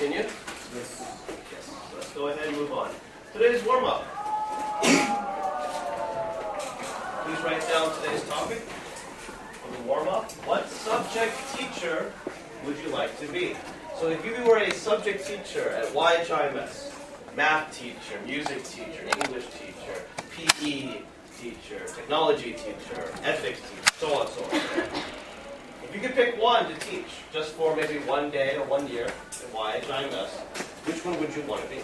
continue? Yes. Yes. So let's go ahead and move on. Today's warm-up. Please write down today's topic on the warm-up. What subject teacher would you like to be? So if you were a subject teacher at YHIMS, math teacher, music teacher, English teacher, PE teacher, technology teacher, ethics teacher, so on and so on. If you could pick one to teach, just for maybe one day or 1 year at YHIMS, which one would you want to be?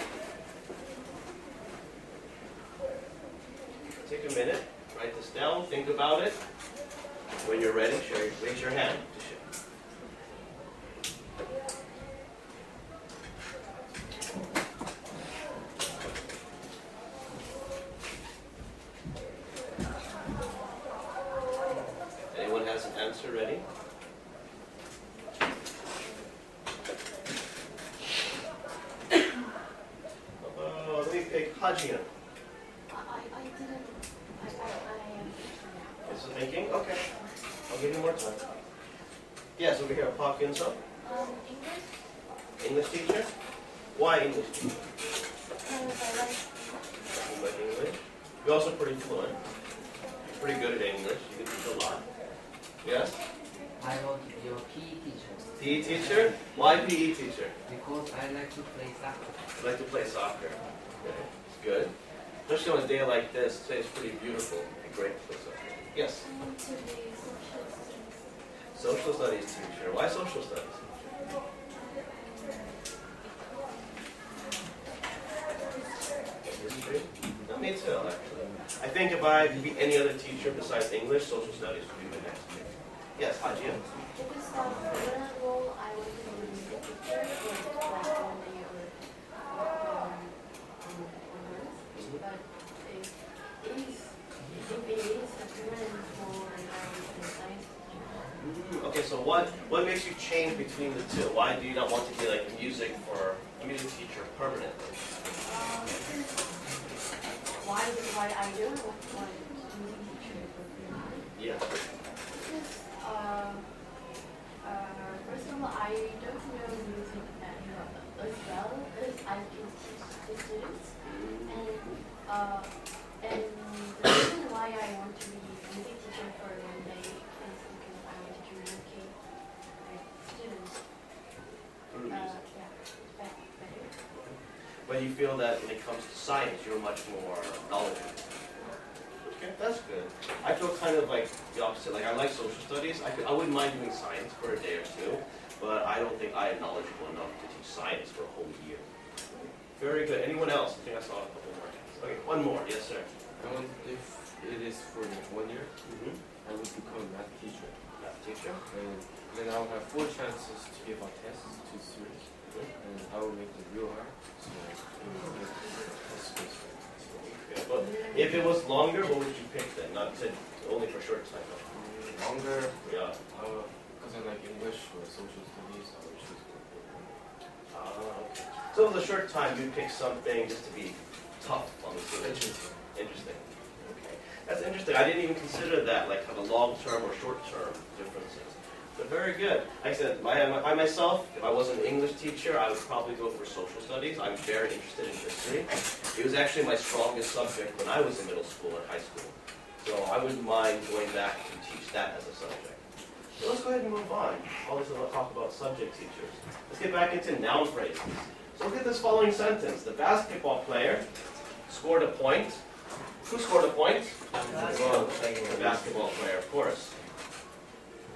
Take a minute, write this down, think about it. When you're ready, raise your hand to share. Anyone has an answer ready? Let me pick Hajian. I didn't. You're still thinking? Okay. I'll give you more time. Yes, over here, Park Yun-sung. English. English teacher? Why English teacher? Because I like. You like English? You're also pretty fluent. You're pretty good at English. You can teach a lot. Yes? I want to be a PE teacher PE teacher? Why PE teacher? because I like to play soccer. You like to play soccer. Okay. Good. Especially on a day like this. Today is pretty beautiful. It'd be great to play soccer. Yes? I want to be social studies. Social studies teacher. Why social studies? History? No, me too, actually. I think if I could be any other teacher besides English, social studies would be my next pick. Yes, Hajia? Because permanent role, I want to be a music teacher for like 1 day or months. But if it is a permanent role, then I want to be a science teacher. Okay, so what makes you change between the two? Why do you not want to be like a music teacher permanently? Why I don't want music teacher for permanent? Yeah. Because first of all, I don't know music as well as I can teach the students, and the reason why I want to be music teacher for 1 day is because I want to communicate with students. Better. But you feel that when it comes to science, you're much more knowledgeable. Okay, that's good. I feel kind of like the opposite. Like I like social studies. I wouldn't mind doing science for a day or two, but I don't think I am knowledgeable enough to teach science for a whole year. Very good. Anyone else? I think I saw a couple more hands. Okay, one more. Yes, sir. If it is for 1 year, I would become a math teacher. Math teacher. And then I'll have 4 chances to give out tests to students. And I will make them real hard. So, that's good. Okay, but if it was longer, what would you pick then? Not to only for short time. Longer, Yeah. because I like English or social studies, I would choose Okay. So for the short time, you pick something just to be tough on the students. Interesting. Okay. That's interesting. I didn't even consider that, like have a long-term or short-term differences. But very good. Like I said, by myself, if I wasn't an English teacher, I would probably go for social studies. I'm very interested in history. It was actually my strongest subject when I was in middle school and high school. So I wouldn't mind going back to teach that as a subject. So let's go ahead and move on. All this is talk about subject teachers. Let's get back into noun phrases. So look at this following sentence. The basketball player scored a point. Who scored a point? The basketball player, of course.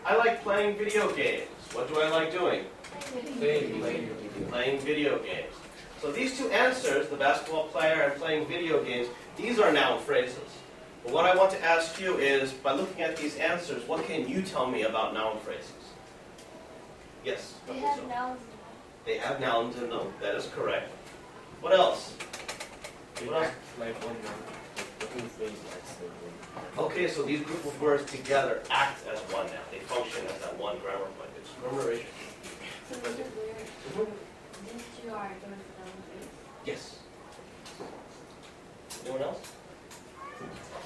I like playing video games. What do I like doing? Playing video games. So these two answers, the basketball player and playing video games, these are noun phrases. But what I want to ask you is, by looking at these answers, what can you tell me about noun phrases? Yes? They have nouns. They have nouns in them. That is correct. What else? They What else? act like one noun. The whole phrase acts like one noun. Okay, so these group of words together act as one now. They function as that one grammar point. It's grammar. So Mr. Blair, these two are those noun phrases. Yes. Anyone else?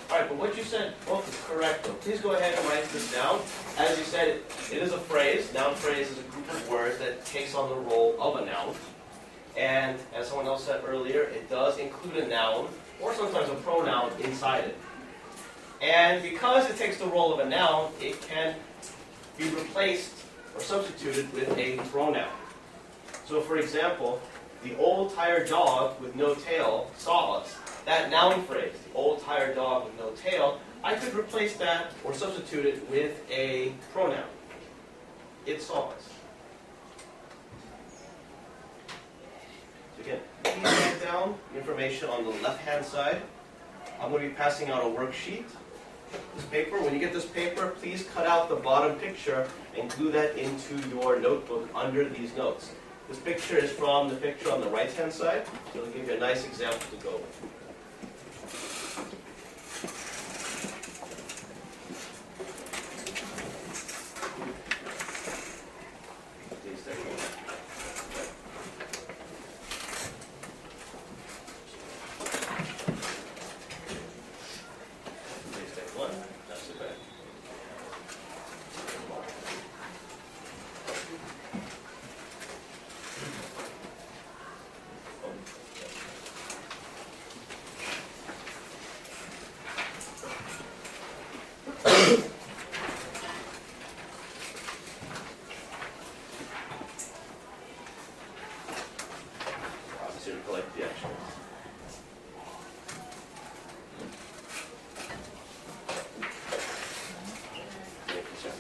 All right, but what you said both is correct, though. Please go ahead and write this down. As you said, it is a phrase. Noun phrase is a group of words that takes on the role of a noun. And as someone else said earlier, it does include a noun or sometimes a pronoun inside it. And because it takes the role of a noun, it can be replaced or substituted with a pronoun. So for example, the old tired dog with no tail saw us. That noun phrase, the old tired dog with no tail, I could replace that or substitute it with a pronoun. It saw us. So again, please write down the information on the left-hand side. I'm going to be passing out a worksheet. This paper, when you get this paper, please cut out the bottom picture and glue that into your notebook under these notes. This picture is from the picture on the right-hand side, so it'll give you a nice example to go with. Please take one. Please take one. That's the bad. Obviously, to collect the actions. Thank you, sir.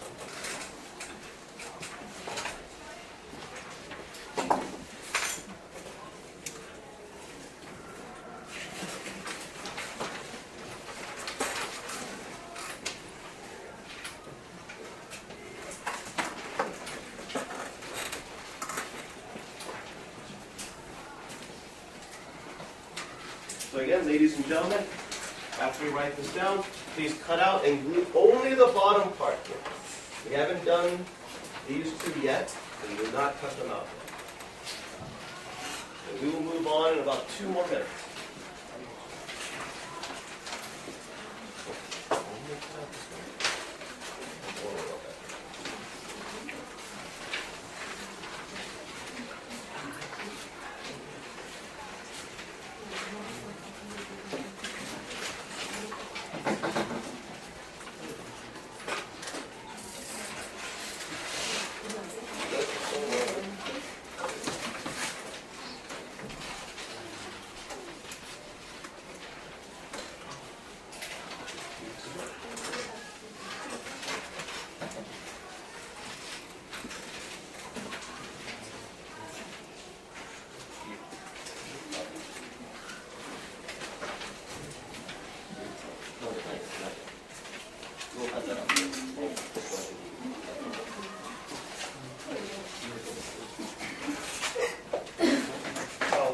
So again, ladies and gentlemen, after we write this down, please cut out and glue only the bottom part here. We haven't done these two yet, so we will not cut them out. And we will move on in about 2 more minutes.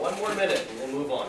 One more minute and we'll move on.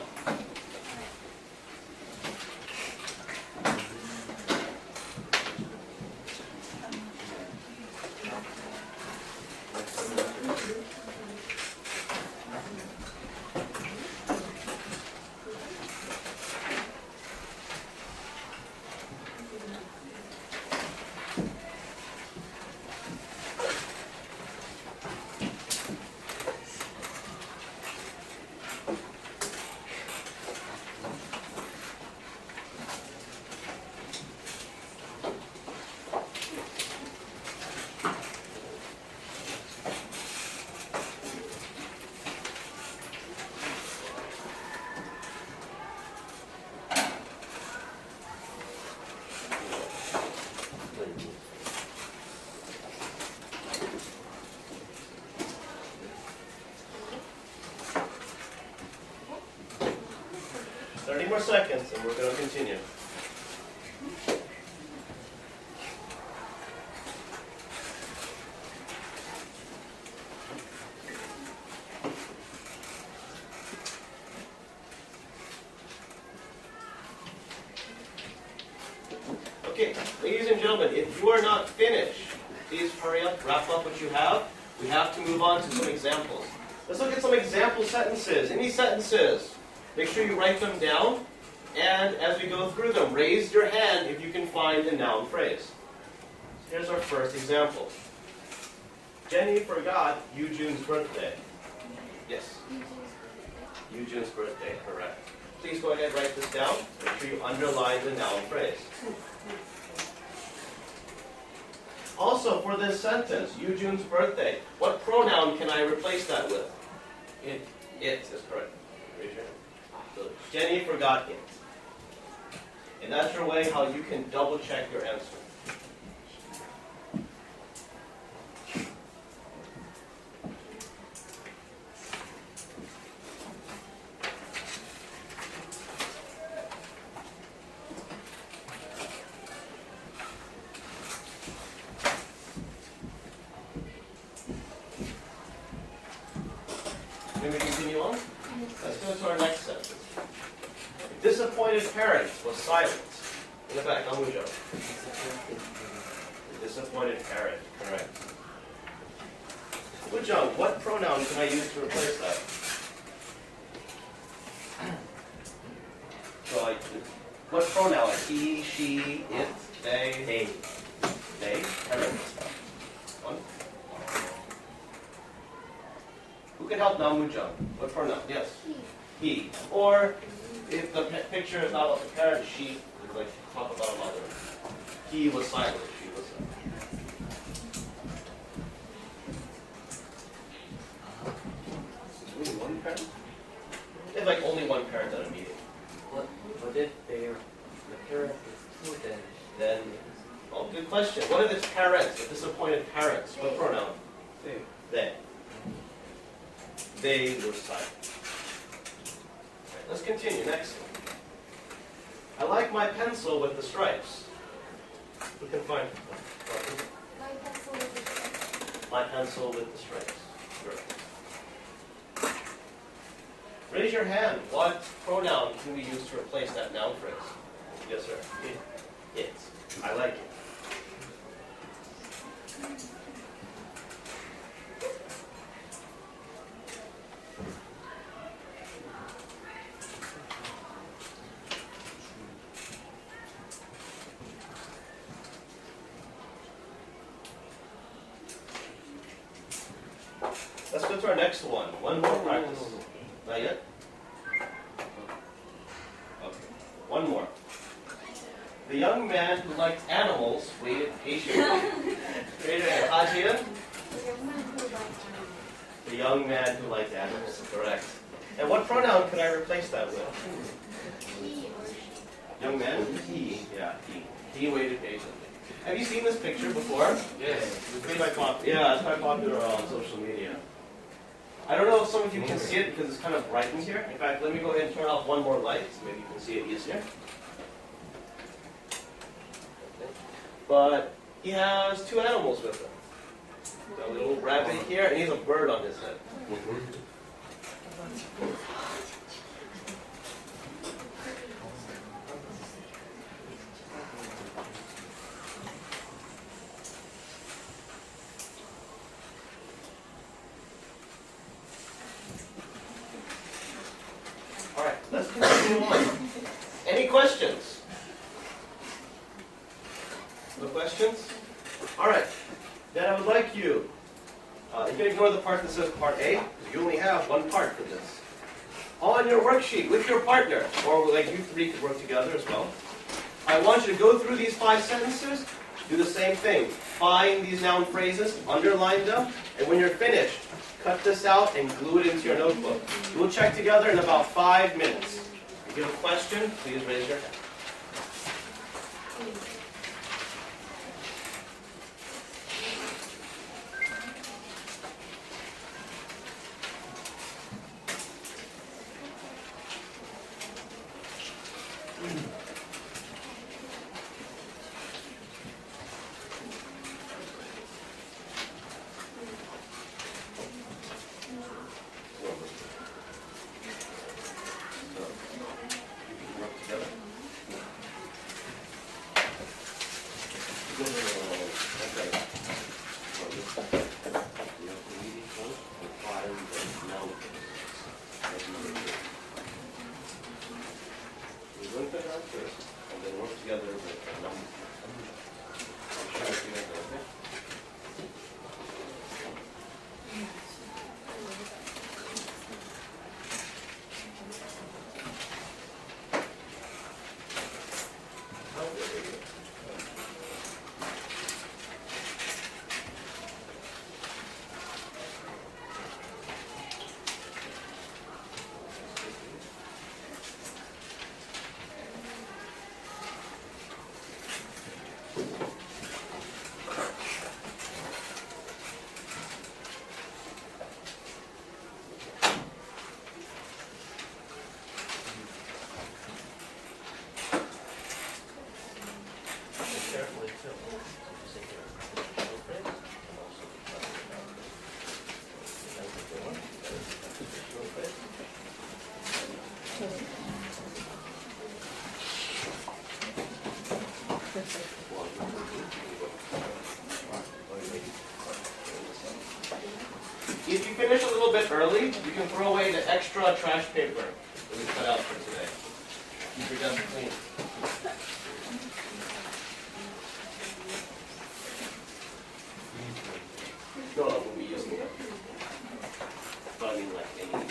More seconds and we're going to continue. Okay, ladies and gentlemen, if you are not finished, please hurry up, wrap up what you have. We have to move on to some examples. Let's look at some example sentences. Any sentences? Make sure you write them down, and as we go through them, raise your hand if you can find a noun phrase. Here's our first example. Jenny forgot Eugene's birthday. Yes? Eugene's birthday, correct. Please go ahead and write this down. Make sure you underline the noun phrase. Also, for this sentence, Eugene's birthday, what pronoun can I replace that with? It. It is correct. Raise your hand. So Jenny forgot it. And that's your way how you can double check your answer. Can we continue on? Let's go to our next sentence. A disappointed parent was silent. In the back, Amujo. A disappointed parent, correct. Wujang, what pronoun can I use to replace that? So what pronoun? He, she, it, they, they, parent. One. Who can help now, Mujang? What pronoun? Yes. He. Or if the picture is not of the parent, she is like talk about a mother. He was silent. She was silent. Only one parent? If like only one parent at a meeting. What if the parent is two Then, oh, good question. What if it's parents, the disappointed parents? What pronoun? They. They. They were silent. Right, let's continue. Next one. I like my pencil with the stripes. We can find My pencil with the stripes. my pencil with the stripes. Great. Raise your hand. What pronoun can we use to replace that noun phrase? Yes, sir. It. I like it. Let's go to our next one. One more practice. Not yet? Okay. One more. The young man who liked animals waited patiently. Raise your hand. Hajian? The young man who liked animals. Correct. And what pronoun could I replace that with? He or she. Young man? He. Yeah, he. He waited patiently. Have you seen this picture before? Yes. It's quite popular. Yeah, it's quite popular on social media. I don't know if some of you can see it because it's kind of bright in here. In fact, let me go ahead and turn off one more light so maybe you can see it easier. But he has two animals with him. A little rabbit here, and he has a bird on his head. All right, let's continue on. Any questions? No questions? All right. Then I would like you can ignore the part that says part A, because you only have one part for this. On your worksheet with your partner, or like you three could work together as well, I want you to go through these 5 sentences, do the same thing. Find these noun phrases, underline them, and when you're finished, cut this out and glue it into your notebook. We'll check together in about 5 minutes. If you have a question, please raise your hand. finish a little bit early, you can throw away the extra trash paper that we cut out for today. Keep your desk clean. No, we'll be using it. But I mean like any.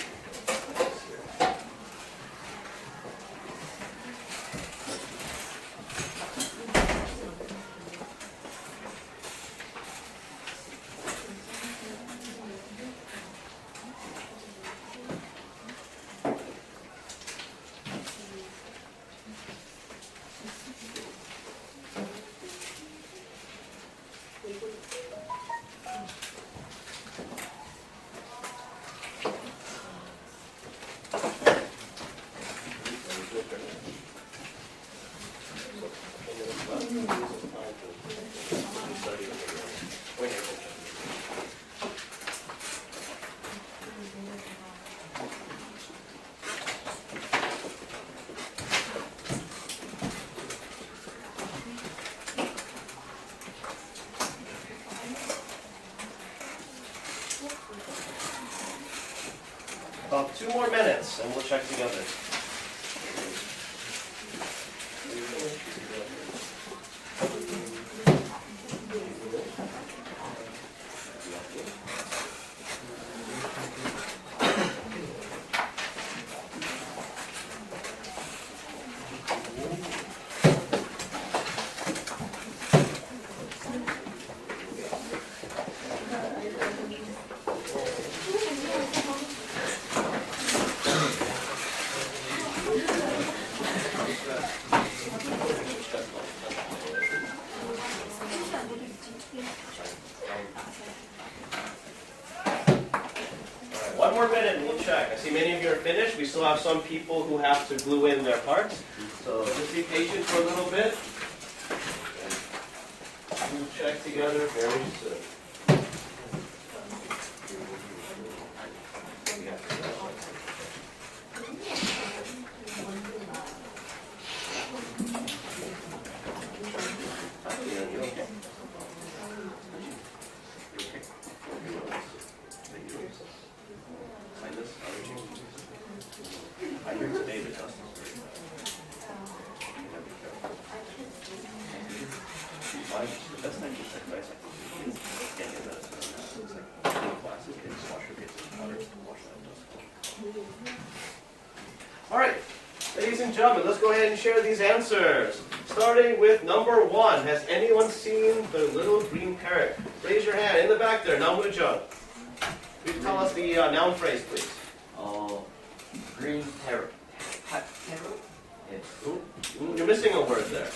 About 2 more minutes and we'll check together. One more minute and we'll check. I see many of you are finished. We still have some people who have to glue in their parts. So just be patient for a little bit. And we'll check together very soon. I hear today the dust is very bad. The best thing is advice I can give is get in that. It's like classes, kids wash your kids with water, wash that dust. All right, ladies and gentlemen, let's go ahead and share these answers. Starting with number 1. Has anyone seen the little green parrot? Raise your hand in the back there. Namu Jung. Please tell us the noun phrase, please. Green parrot. Parrot? Ooh, you're missing a word there.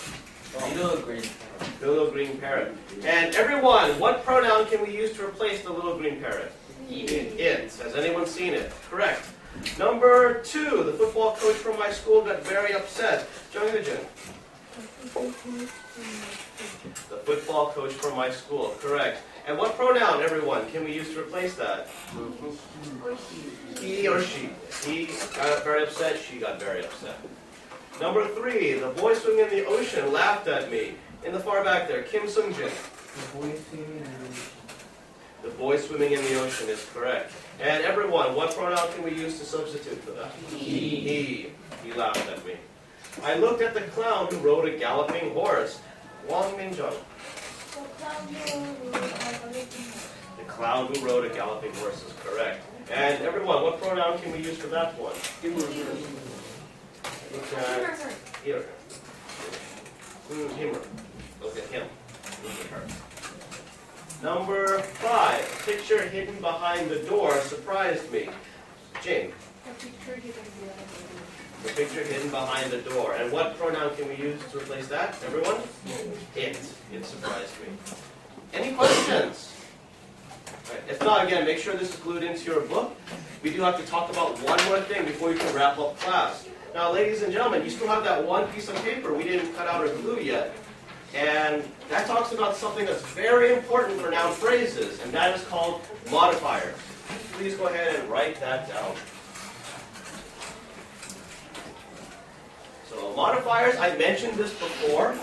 Little green parrot. The little green parrot. And everyone, what pronoun can we use to replace the little green parrot? It. Has anyone seen it? Correct. Number 2, the football coach from my school got very upset. Jung Jin. The football coach from my school. Correct. And what pronoun, everyone, can we use to replace that? He or she. He got very upset. She got very upset. Number 3, the boy swimming in the ocean laughed at me. In the far back there, Kim Sung-jin. The boy swimming in the ocean is correct. And everyone, what pronoun can we use to substitute for that? He. He laughed at me. I looked at the clown who rode a galloping horse. Wang Minjung. The clown who rode a galloping horse is correct. And everyone, what pronoun can we use for that one? Look at here. Him. Look at him. Look at her. Number 5. A picture hidden behind the door surprised me. Jane. The picture hidden behind the door. And what pronoun can we use to replace that? Everyone? It. It surprised me. Any questions? Right. If not, again, make sure this is glued into your book. We do have to talk about one more thing before we can wrap up class. Now, ladies and gentlemen, you still have that one piece of paper we didn't cut out or glue yet. And that talks about something that's very important for noun phrases, and that is called modifiers. Please go ahead and write that down. So modifiers, I mentioned this before,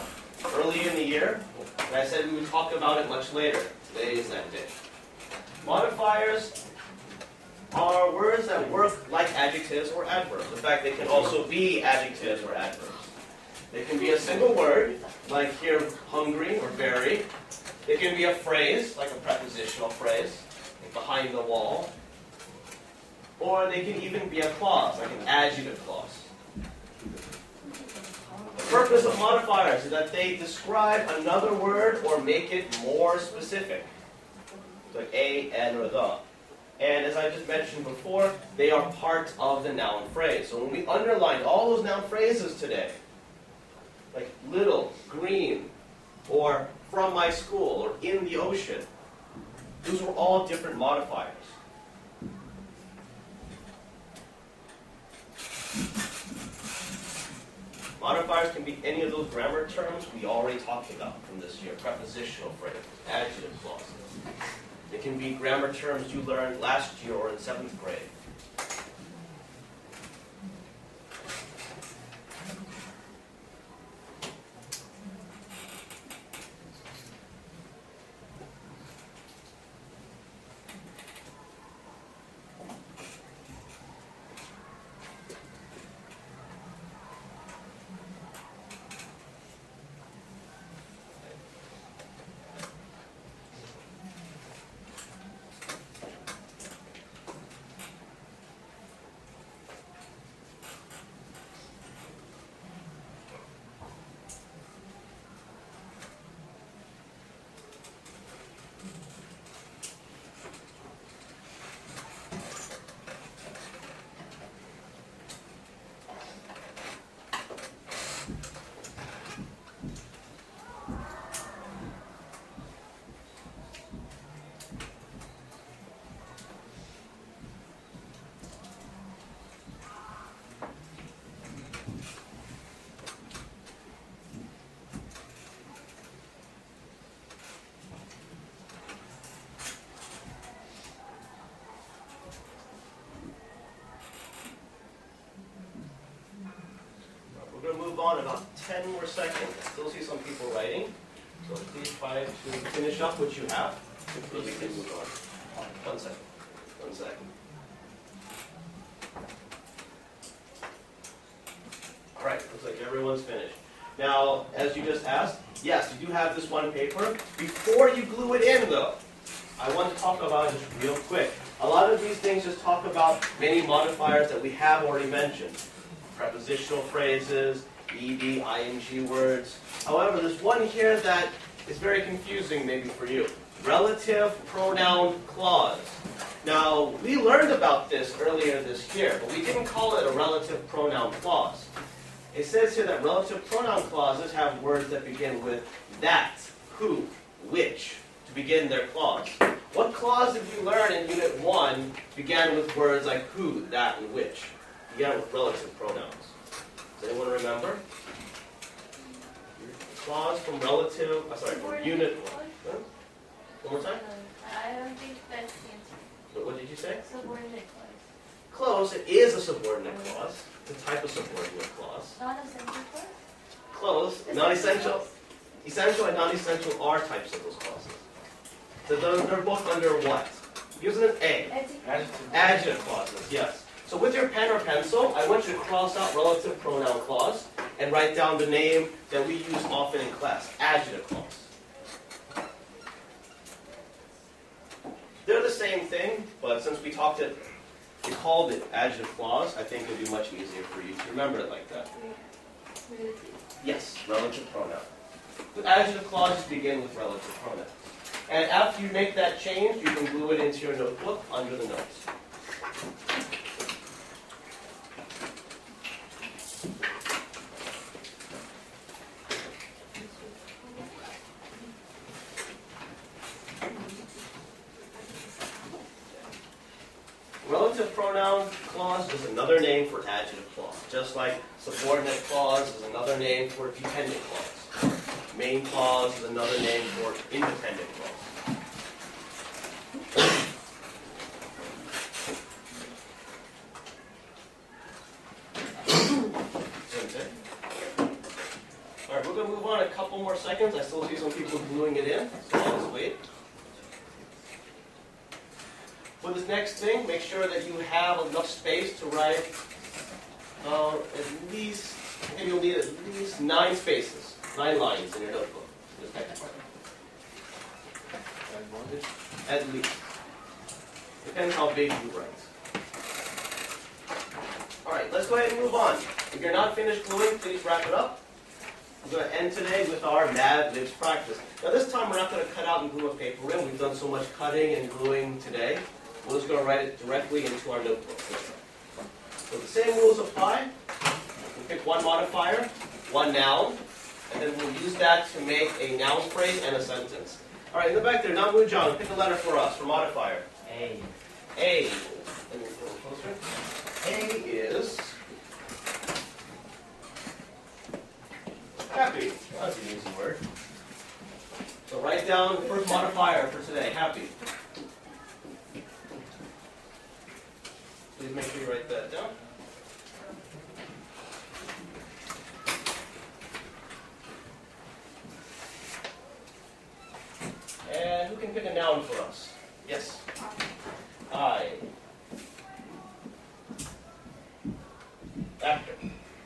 early in the year, and I said we would talk about it much later. Today is that day. Modifiers that work like adjectives or adverbs. In fact, they can also be adjectives or adverbs. They can be a single word, like here, hungry or very. It can be a phrase, like a prepositional phrase, like behind the wall. Or they can even be a clause, like an adjective clause. The purpose of modifiers is that they describe another word or make it more specific, like a, an, or the. And as I just mentioned before, they are part of the noun phrase. So when we underlined all those noun phrases today, like little, green, or from my school, or in the ocean, those were all different modifiers. Modifiers can be any of those grammar terms we already talked about from this year. Prepositional phrases, adjective clauses. It can be grammar terms you learned last year or in 7th grade. We're going to move on about 10 more seconds. Still see some people writing. So please try to finish up what you have. So we can move on. 1 second. 1 second. All right, looks like everyone's finished. Now, as you just asked, yes, you do have this one paper. Before you glue it in, though, I want to talk about it just real quick. A lot of these things just talk about many modifiers that we have already mentioned. Prepositional phrases, ed, ing words. However, there's one here that is very confusing maybe for you. Relative pronoun clause. Now, we learned about this earlier this year, but we didn't call it a relative pronoun clause. It says here that relative pronoun clauses have words that begin with that, who, which, to begin their clause. What clause did we learn in Unit 1 began with words like who, that, and which? Began with relative pronouns. Does anyone remember? Clause from from Unit 1. Huh? One more time? I don't think that's the answer. What did you say? Subordinate clause. Close. It is a subordinate clause. It's a type of subordinate clause. Non-essential clause? Close. Non-essential. Essential and non-essential are types of those clauses. So they're both under what? Gives it an A. Adjective clauses, yes. So with your pen or pencil, I want you to cross out relative pronoun clause and write down the name that we use often in class, adjective clause. They're the same thing, but since we called it adjective clause, I think it would be much easier for you to remember it like that. Yes, relative pronoun. The adjective clauses begin with relative pronoun. And after you make that change, you can glue it into your notebook under the notes. Relative pronoun clause is another name for adjective clause, just like subordinate clause is another name for dependent clause. Main clause is another name for independent clause. Same thing. All right, we're going to move on a couple more seconds. I still see some people gluing it in, so I'll just wait. For this this next thing, make sure that you have enough space to write at least, maybe you'll need at least 9 spaces, 9 lines in your notebook. This next part. At least. Depends how big you write. Alright, let's go ahead and move on. If you're not finished gluing, please wrap it up. I'm going to end today with our Mad Libs practice. Now this time we're not going to cut out and glue a paper in. We've done so much cutting and gluing today. We're just going to write it directly into our notebook. So the same rules apply. We pick one modifier, one noun, and then we'll use that to make a noun phrase and a sentence. Alright, in the back there, Namu John, pick a letter for us, for modifier. A. A. Let me go closer. A is happy. Well, that's an easy word. So write down the first modifier for today, happy. Please make sure you write that down. And who can pick a noun for us? Yes. I. Actor.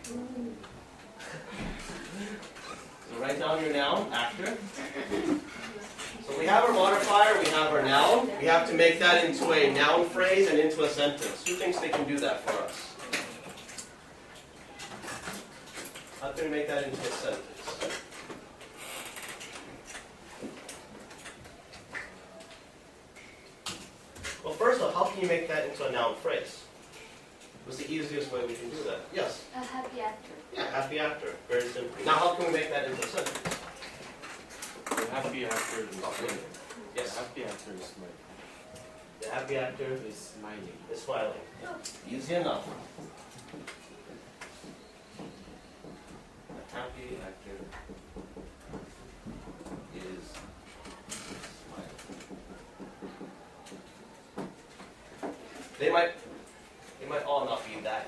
So write down your noun, actor. So we have our modifier, we have our noun. We have to make that into a noun phrase and into a sentence. Who thinks they can do that for us? How can we make that into a sentence? Well, first off, how can you make that into a noun phrase? What's the easiest way we can do that? Yes? A happy actor. Yeah, happy actor. Very simply. Now, how can we make that into a sentence? The happy actor is smiling. Yes. The happy actor is smiling. The happy actor Is smiling. is smiling. Easy enough. The happy actor is smiling. They might all not be that.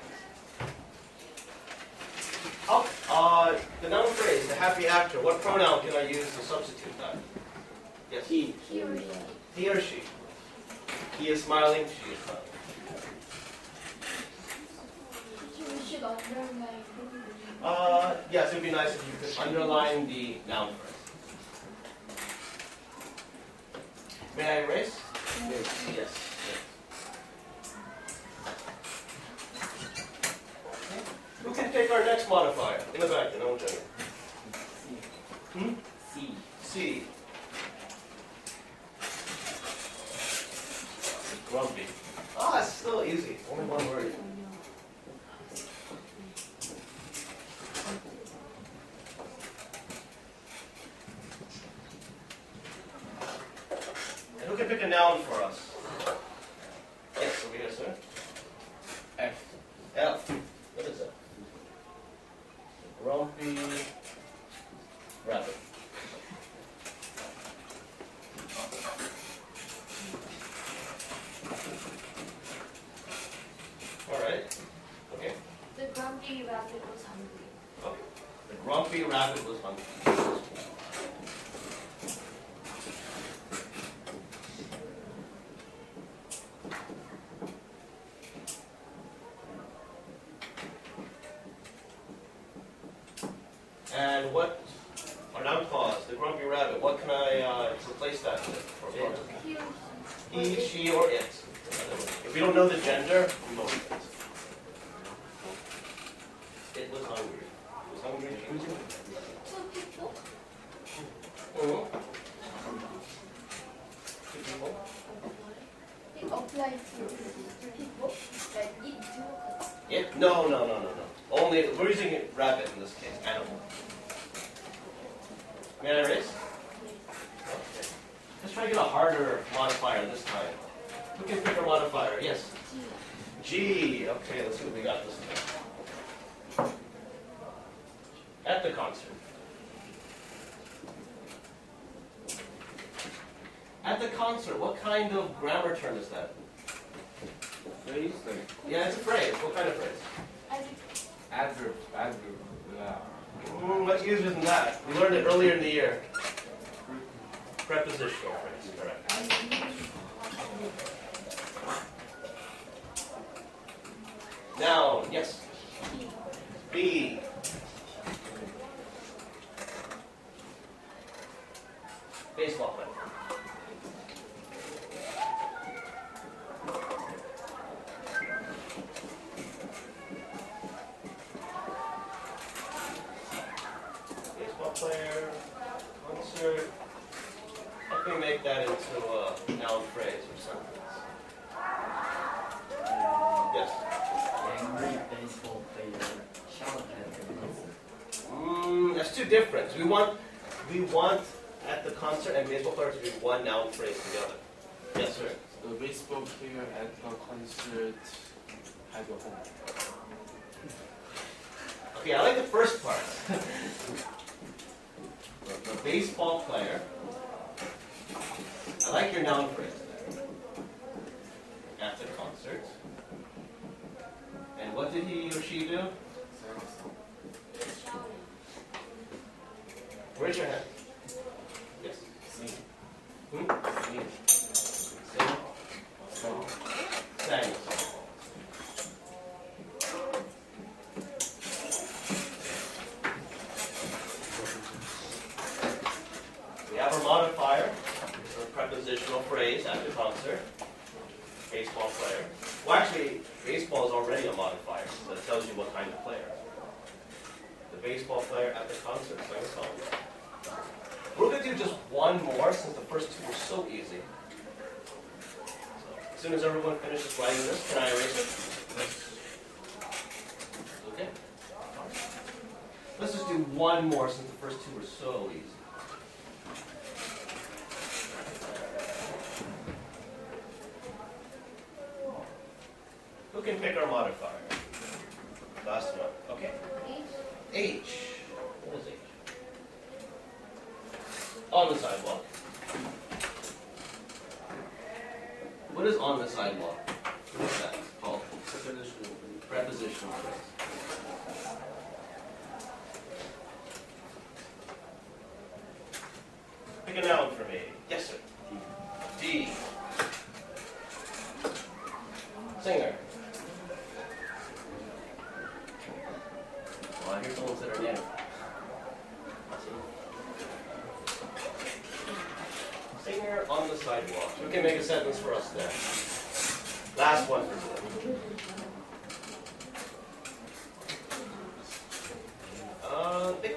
The noun phrase, the happy actor, what pronoun can I use to substitute that? Yes. He. He or she. He or she. He is smiling, she is smiling. We should underline. Yes, it would be nice if you could underline the noun phrase. May I erase? Yes. Yes. Who can take our next modifier? In the back, then, I won't tell you. C. C. Grumpy. Ah, it's still easy. Only one word. And who can pick a noun for us? Yes, over here, sir. F. F. What is that? Grumpy rabbit. All right. Okay. The grumpy rabbit was hungry. Okay. The grumpy rabbit was hungry. And what, our noun clause, the grumpy rabbit, what can I replace that with? Or what? He or He, she, or it. If we don't know the gender, we won't use it. It was hungry. It was hungry. She was hungry. two people. Mhm. Two people. It applies to people that eat yogurt. It? No. Only, we're using rabbit in this case, animal. May I erase? Okay. Let's try to get a harder modifier this time. Who can pick a modifier? Yes. G. Okay, let's see what we got this time. At the concert. At the concert, what kind of grammar term is that? Phrase like Yeah, it's a phrase. What kind of phrase? adverb. Much easier than that. We learned it earlier in the year. Prepositional phrase, correct. Yes. B. Baseball player. Baseball player, concert. How can we make that into a noun phrase or sentence? Yes. Angry baseball player shout at the concert. That's too different. We want at the concert and baseball player to be one noun phrase together. Yes, sir. The baseball player at the concert had a home. Okay, I like the first part. The baseball player. I like your noun phrase there. At the concert. And what did he or she do? Raise your hand. Yes. Sing. Sing. Sing. Song. Sang. We have our modifier, or prepositional phrase at the concert. Baseball player. Well, actually, baseball is already a modifier, so it tells you what kind of player. The baseball player at the concert sang a song. We're going to do just one more since the first two were so easy. So, as soon as everyone finishes writing this, can I erase it? Okay. Let's just do one more since the first two were so easy. Who can pick our modifier? Last one. Okay. H. What is H? On the sidewalk. What is on the sidewalk? What is that called? Prepositional phrase. Pick a noun for me. Yes, sir. D. Singer. Well, I hear someone said her name. Singer on the sidewalk. Who can make a sentence for us there? Last one for today.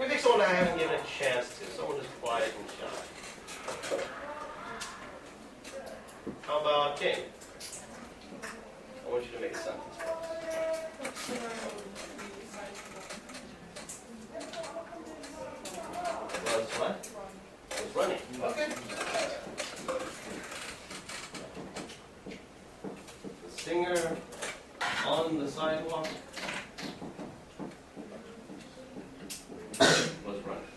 We think someone I haven't given a chance to. Someone who's quiet and shy. How about King? I want you to make a sentence for us. Was what? Was running. Okay. The singer on the sidewalk was running.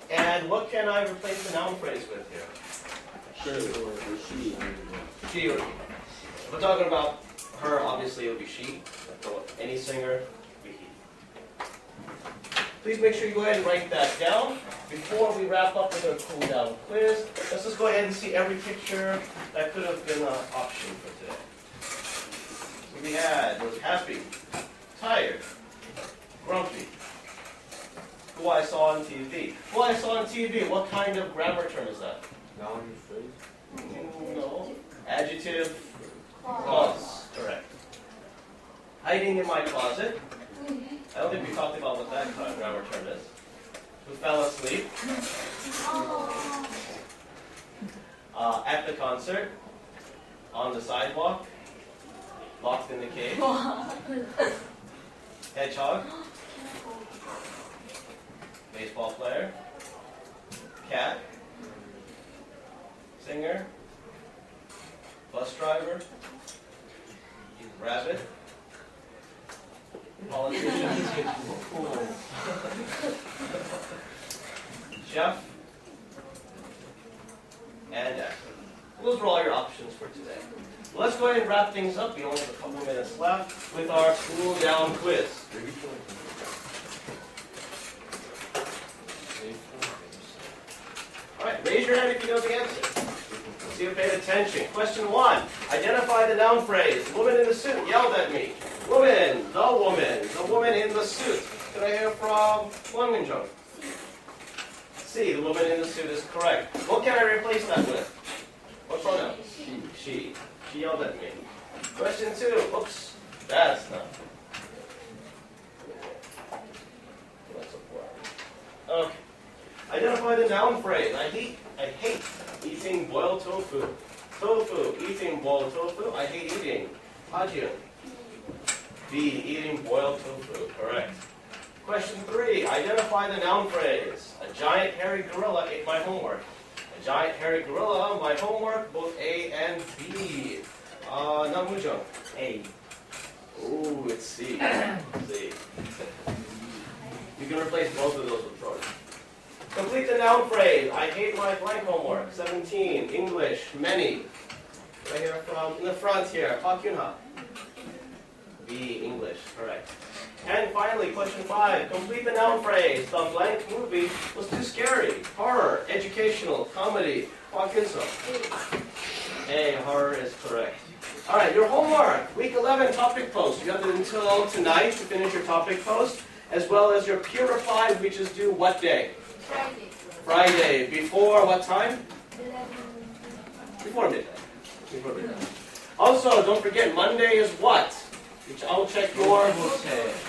And what can I replace the noun phrase with here? She or he. If we're talking about her, obviously it would be she. So any singer, it would be he. Please make sure you go ahead and write that down. Before we wrap up with our cool down quiz, let's just go ahead and see every picture that could have been an option for today. So we had was happy, tired, grumpy. Who I saw on TV. Who I saw on TV. What kind of grammar term is that? Noun phrase. No. Adjective. Clause. Correct. Hiding in my closet. I don't think we talked about what that kind of grammar term is. Who fell asleep. At the concert. On the sidewalk. Locked in the cave. Hedgehog. Baseball player. Cat. Singer. Bus driver. Rabbit. Politician. Chef. And actor. Those are all your options for today. Let's go ahead and wrap things up. We only have a couple minutes left with our cool down quiz. All right, raise your hand if you know the answer. See if you paid attention. Question 1. Identify the noun phrase. The woman in the suit yelled at me. Woman, the woman in the suit. Can I hear from Won Min-jung? C, the woman in the suit is correct. What can I replace that with? What pronoun? She. She yelled at me. Question 2. Oops, that's not. Okay. Identify the noun phrase. I hate eating boiled tofu. Tofu, eating boiled tofu. I hate eating. Hajun. B, eating boiled tofu. Correct. Question 3. Identify the noun phrase. A giant hairy gorilla ate my homework. A giant hairy gorilla, my homework, both A and B. Namujung. A. Ooh, it's C. C. You can replace both of those with pronouns. Complete the noun phrase. I hate my blank homework. 17. English. Many. Right here from in the front here. Park Yun-ha. B. English. Correct. And finally, question 5. Complete the noun phrase. The blank movie was too scary. Horror. Educational. Comedy. Park Yun-seo. A. Horror is correct. All right. Your homework. Week 11 topic post. You have until tonight to finish your topic post, as well as your peer reply, which is due what day? Friday. Friday. Before what time? 11. Before midnight. Before midnight. Also, don't forget, Monday is what? I'll check your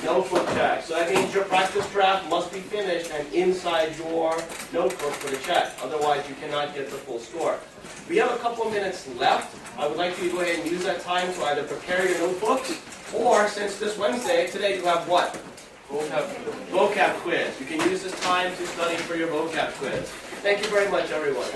notebook check. So that means your practice draft must be finished and inside your notebook for the check. Otherwise, you cannot get the full score. We have a couple of minutes left. I would like you to go ahead and use that time to either prepare your notebooks, or since this Wednesday, today you have what? Vocab quiz. You can use this time to study for your vocab quiz. Thank you very much, everyone.